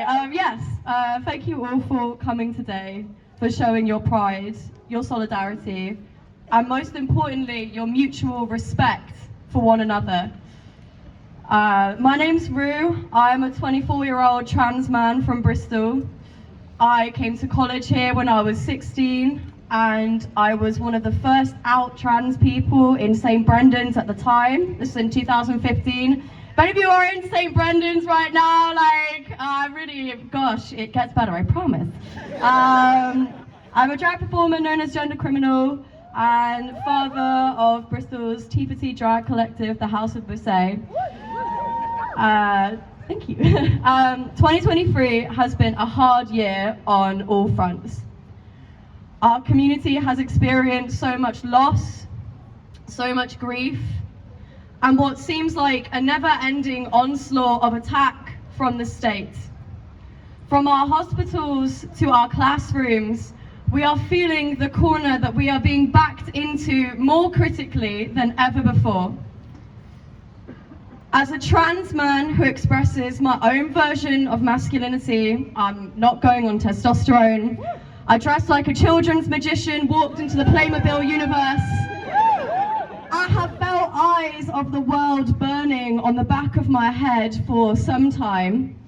Thank you all for coming today, for showing your pride, your solidarity, and most importantly, your mutual respect for one another. My name's Rue. I'm a 24-year-old trans man from Bristol. I came to college here when I was 16, and I was one of the first out trans people in St. Brendan's at the time. This is in 2015. If any of you are in St. Brendan's right now, gosh, it gets better, I promise. I'm a drag performer known as Gender Criminal and father of Bristol's T4T drag collective, the House of Busse. Thank you. 2023 has been a hard year on all fronts. Our community has experienced so much loss, so much grief, and what seems like a never-ending onslaught of attack from the state. From our hospitals to our classrooms, we are feeling the corner that we are being backed into more critically than ever before. As a trans man who expresses my own version of masculinity, I'm not going on testosterone. I dress like a children's magician, walked into the Playmobil universe. I have felt eyes of the world burning on the back of my head for some time,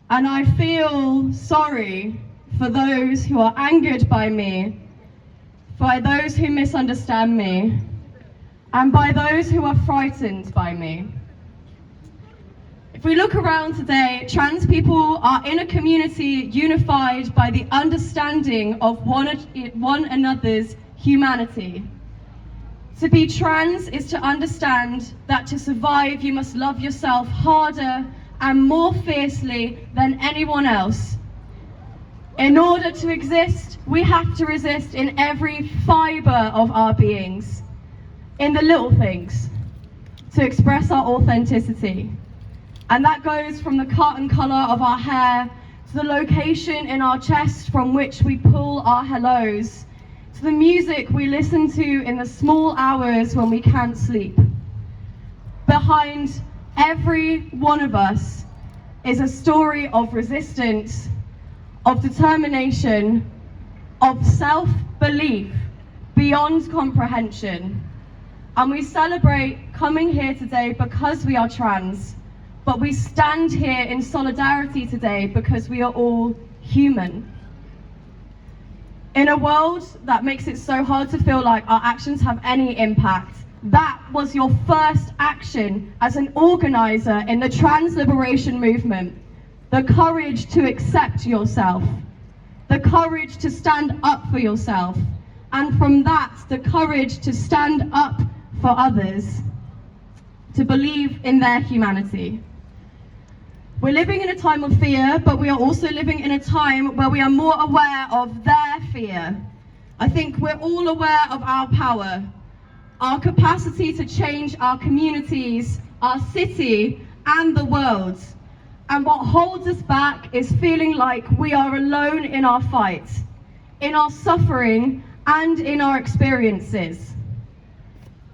and I feel sorry for those who are angered by me, by those who misunderstand me, and by those who are frightened by me. If we look around today, trans people are in a community unified by the understanding of one another's humanity. To be trans is to understand that to survive, you must love yourself harder and more fiercely than anyone else. In order to exist, we have to resist in every fiber of our beings, in the little things, to express our authenticity. And that goes from the cut and colour of our hair, to the location in our chest from which we pull our hellos, to the music we listen to in the small hours when we can't sleep. Behind every one of us is a story of resistance, of determination, of self-belief beyond comprehension. And we celebrate coming here today because we are trans, but we stand here in solidarity today because we are all human. In a world that makes it so hard to feel like our actions have any impact, that was your first action as an organizer in the trans liberation movement. The courage to accept yourself, the courage to stand up for yourself, and from that, the courage to stand up for others, to believe in their humanity. We're living in a time of fear, but we are also living in a time where we are more aware of their fear. I think we're all aware of our power, our capacity to change our communities, our city, and the world. And what holds us back is feeling like we are alone in our fight, in our suffering, and in our experiences.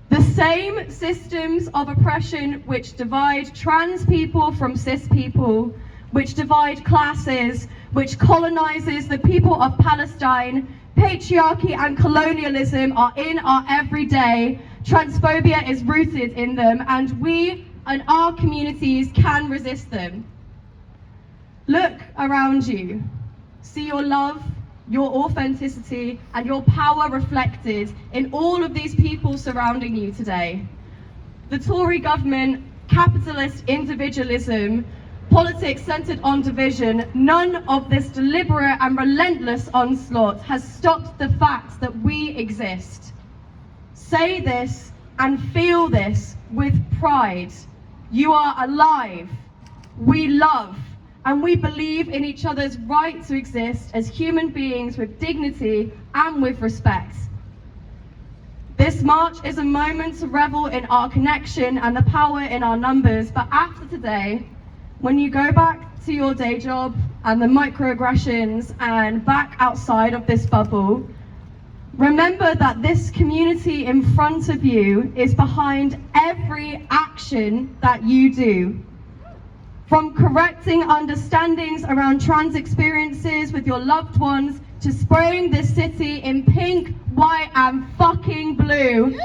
The same systems of oppression which divide trans people from cis people, which divide classes, which colonizes the people of Palestine, patriarchy and colonialism are in our everyday. Transphobia is rooted in them, and we and our communities can resist them. Look around you. See your love, your authenticity, and your power reflected in all of these people surrounding you today. The Tory government, capitalist individualism, politics centered on division, none of this deliberate and relentless onslaught has stopped the fact that we exist. Say this and feel this with pride. You are alive. We love. And we believe in each other's right to exist as human beings with dignity and with respect. This march is a moment to revel in our connection and the power in our numbers, but after today, when you go back to your day job and the microaggressions and back outside of this bubble, remember that this community in front of you is behind every action that you do. From correcting understandings around trans experiences with your loved ones to spraying this city in pink, white and fucking blue.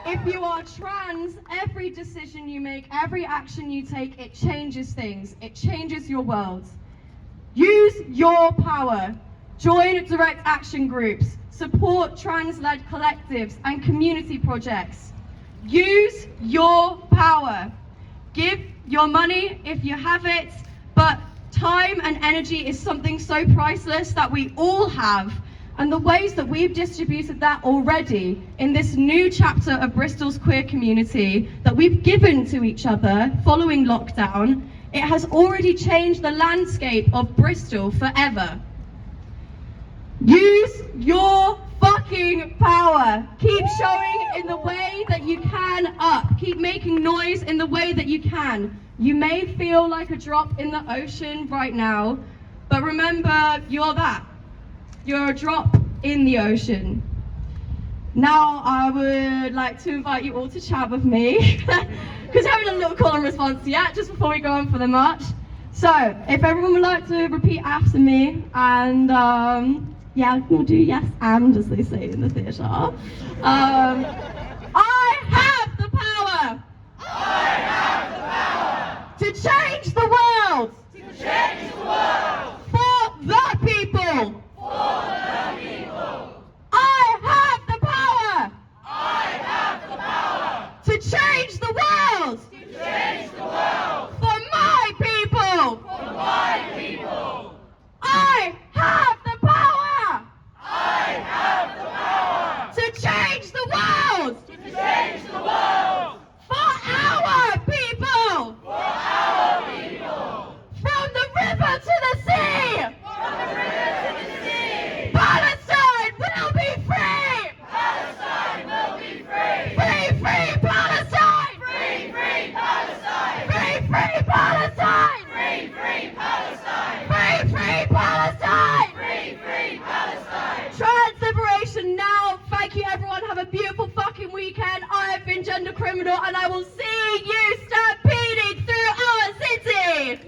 If you are trans, every decision you make, every action you take, it changes things. It changes your world. Use your power. Join direct action groups. Support trans-led collectives and community projects. Use your power. Give your money if you have it, but time and energy is something so priceless that we all have. And the ways that we've distributed that already in this new chapter of Bristol's queer community that we've given to each other following lockdown, it has already changed the landscape of Bristol forever. Use your fucking power. Keep showing in the way that you can up. Keep making noise in the way that you can. You may feel like a drop in the ocean right now, but remember, you're that. You're a drop in the ocean. Now I would like to invite you all to chat with me, because I haven't done a little call and response yet, just before we go on for the march. So, if everyone would like to repeat after me, and yeah, we'll do yes and, as they say in the theatre. I have the power! I have the power! To change the world! To change the world! For the people! For the people! I have the power! I have the power! To change the world! To change the world! For my people! For my people! I have the power! I have the power! To change the world! To change the world! For our people! For our people! From the river to the sea! From the river to the sea! Palestine will be free! Palestine will be free! Free, free Palestine! Free, free Palestine! Free, free Palestine! Free, free Palestine! Free, free Palestine! Free, free Palestine! Trans liberation now. Thank you, everyone. Have a beautiful fucking weekend. I have been Gender Criminal, and I will see you stampeding through our city.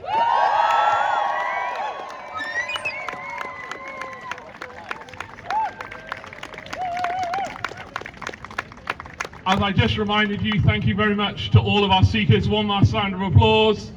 As I just reminded you, thank you very much to all of our speakers. One last round of applause.